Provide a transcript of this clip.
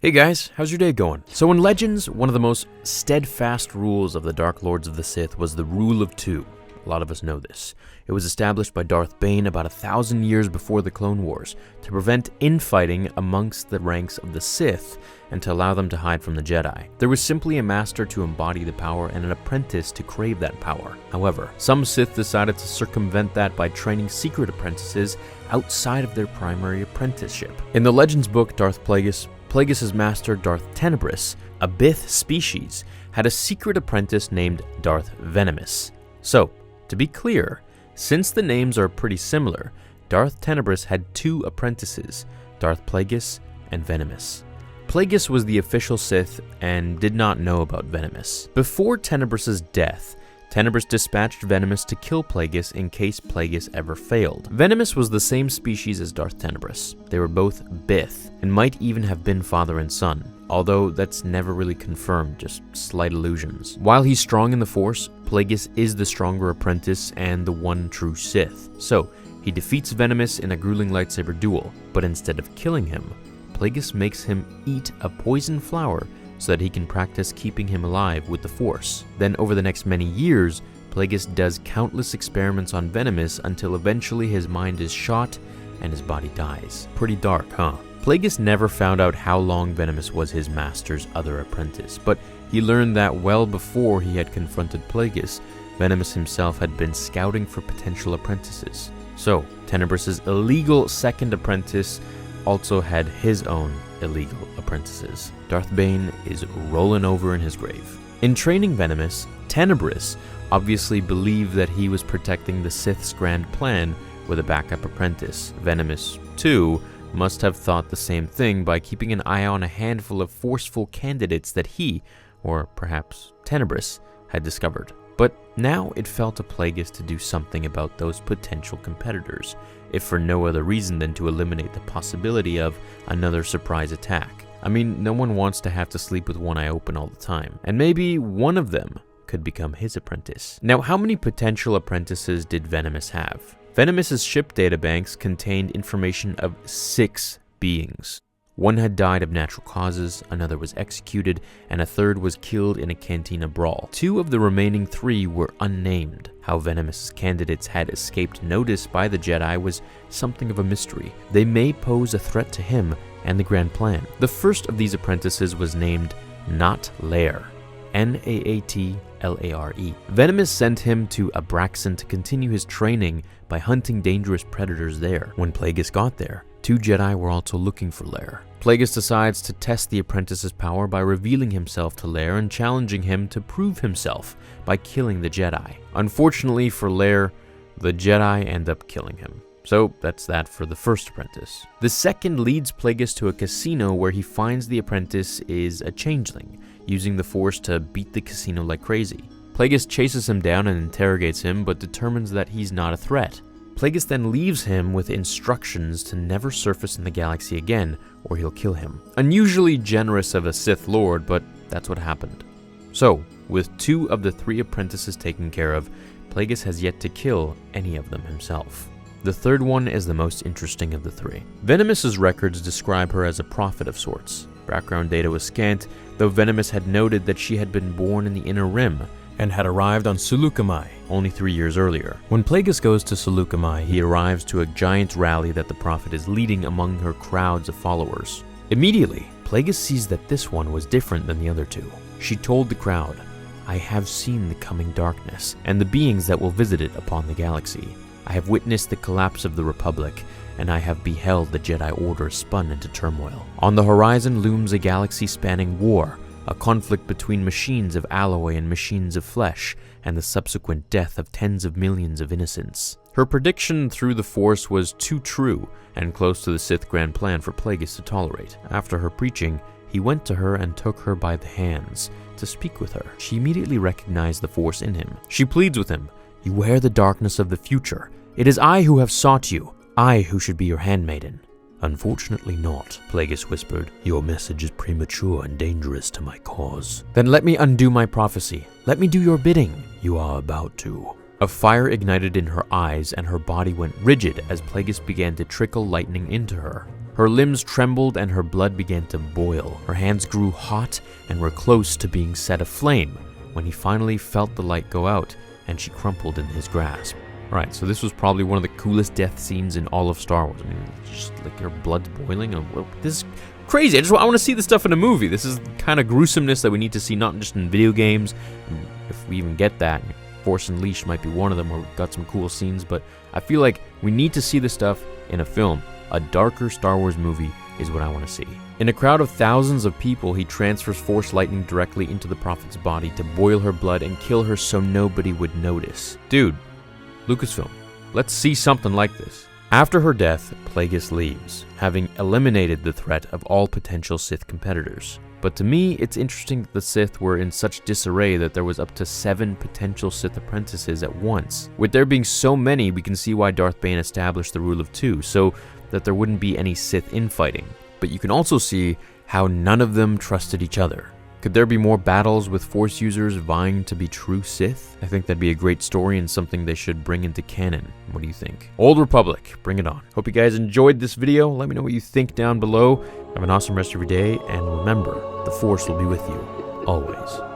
Hey guys, how's your day going? So in Legends, one of the most steadfast rules of the Dark Lords of the Sith was the Rule of Two. A lot of us know this. It was established by Darth Bane about 1,000 years before the Clone Wars to prevent infighting amongst the ranks of the Sith and to allow them to hide from the Jedi. There was simply a master to embody the power and an apprentice to crave that power. However, some Sith decided to circumvent that by training secret apprentices outside of their primary apprenticeship. In the Legends book Darth Plagueis, Plagueis' master Darth Venomous, a Bith species, had a secret apprentice named Darth Venomous. So, to be clear, since the names are pretty similar, Darth Venomous had two apprentices, Darth Plagueis and Venomous. Plagueis was the official Sith and did not know about Venomous. Before Venomous' death, Venomous dispatched Venomous to kill Plagueis in case Plagueis ever failed. Venomous was the same species as Darth Venomous. They were both Bith, and might even have been father and son, although that's never really confirmed, just slight illusions. While he's strong in the Force, Plagueis is the stronger apprentice and the one true Sith. So, he defeats Venomous in a grueling lightsaber duel, but instead of killing him, Plagueis makes him eat a poison flower so that he can practice keeping him alive with the Force. Then over the next many years, Plagueis does countless experiments on Venomous until eventually his mind is shot and his body dies. Pretty dark, huh? Plagueis never found out how long Venomous was his master's other apprentice, but he learned that well before he had confronted Plagueis, Venomous himself had been scouting for potential apprentices. So, Venomous' illegal second apprentice also had his own illegal apprentices. Darth Bane is rolling over in his grave. In training Venomous, Venomous obviously believed that he was protecting the Sith's grand plan with a backup apprentice. Venomous, too, must have thought the same thing by keeping an eye on a handful of forceful candidates that he, or perhaps Venomous, had discovered. But now it fell to Plagueis to do something about those potential competitors, if for no other reason than to eliminate the possibility of another surprise attack. I mean, no one wants to have to sleep with one eye open all the time, and maybe one of them could become his apprentice. Now, how many potential apprentices did Venomous have? Venomous' ship databanks contained information of 6 beings. One had died of natural causes, another was executed, and a third was killed in a cantina brawl. 2 of the remaining 3 were unnamed. How Venomous' candidates had escaped notice by the Jedi was something of a mystery. They may pose a threat to him and the Grand Plan. The first of these apprentices was named Naat-Lare, N-A-A-T-L-A-R-E. Venomous sent him to Abraxan to continue his training by hunting dangerous predators there. When Plagueis got there, 2 Jedi were also looking for Lare. Plagueis decides to test the apprentice's power by revealing himself to Lare and challenging him to prove himself by killing the Jedi. Unfortunately for Lare, the Jedi end up killing him. So that's that for the first apprentice. The second leads Plagueis to a casino where he finds the apprentice is a changeling, using the Force to beat the casino like crazy. Plagueis chases him down and interrogates him, but determines that he's not a threat. Plagueis then leaves him with instructions to never surface in the galaxy again, or he'll kill him. Unusually generous of a Sith Lord, but that's what happened. So, with 2 of the 3 apprentices taken care of, Plagueis has yet to kill any of them himself. The third one is the most interesting of the 3. Venomous' records describe her as a prophet of sorts. Background data was scant, though Venomous had noted that she had been born in the Inner Rim and had arrived on Sulukamai only 3 years earlier. When Plagueis goes to Sulukamai, he arrives to a giant rally that the prophet is leading among her crowds of followers. Immediately, Plagueis sees that this one was different than the other 2. She told the crowd, "I have seen the coming darkness and the beings that will visit it upon the galaxy. I have witnessed the collapse of the Republic, and I have beheld the Jedi Order spun into turmoil. On the horizon looms a galaxy-spanning war, a conflict between machines of alloy and machines of flesh, and the subsequent death of tens of millions of innocents." Her prediction through the Force was too true, and close to the Sith Grand Plan for Plagueis to tolerate. After her preaching, he went to her and took her by the hands to speak with her. She immediately recognized the Force in him. She pleads with him, "You wear the darkness of the future. It is I who have sought you, I who should be your handmaiden." "Unfortunately not," Plagueis whispered. "Your message is premature and dangerous to my cause." "Then let me undo my prophecy. Let me do your bidding." "You are about to." A fire ignited in her eyes and her body went rigid as Plagueis began to trickle lightning into her. Her limbs trembled and her blood began to boil. Her hands grew hot and were close to being set aflame when he finally felt the light go out and she crumpled in his grasp. Alright, so this was probably one of the coolest death scenes in all of Star Wars. I mean, just like her blood's boiling. This is crazy. I want to see this stuff in a movie. This is the kind of gruesomeness that we need to see, not just in video games. If we even get that, Force Unleashed might be one of them where we've got some cool scenes, but I feel like we need to see this stuff in a film. A darker Star Wars movie is what I want to see. In a crowd of thousands of people, he transfers Force lightning directly into the Prophet's body to boil her blood and kill her so nobody would notice. Dude, Lucasfilm, let's see something like this. After her death, Plagueis leaves, having eliminated the threat of all potential Sith competitors. But to me, it's interesting that the Sith were in such disarray that there was up to 7 potential Sith Apprentices at once. With there being so many, we can see why Darth Bane established the rule of 2, so that there wouldn't be any Sith infighting. But you can also see how none of them trusted each other. Could there be more battles with Force users vying to be true Sith? I think that'd be a great story and something they should bring into canon. What do you think? Old Republic, bring it on. Hope you guys enjoyed this video. Let me know what you think down below. Have an awesome rest of your day, and remember, the Force will be with you, always.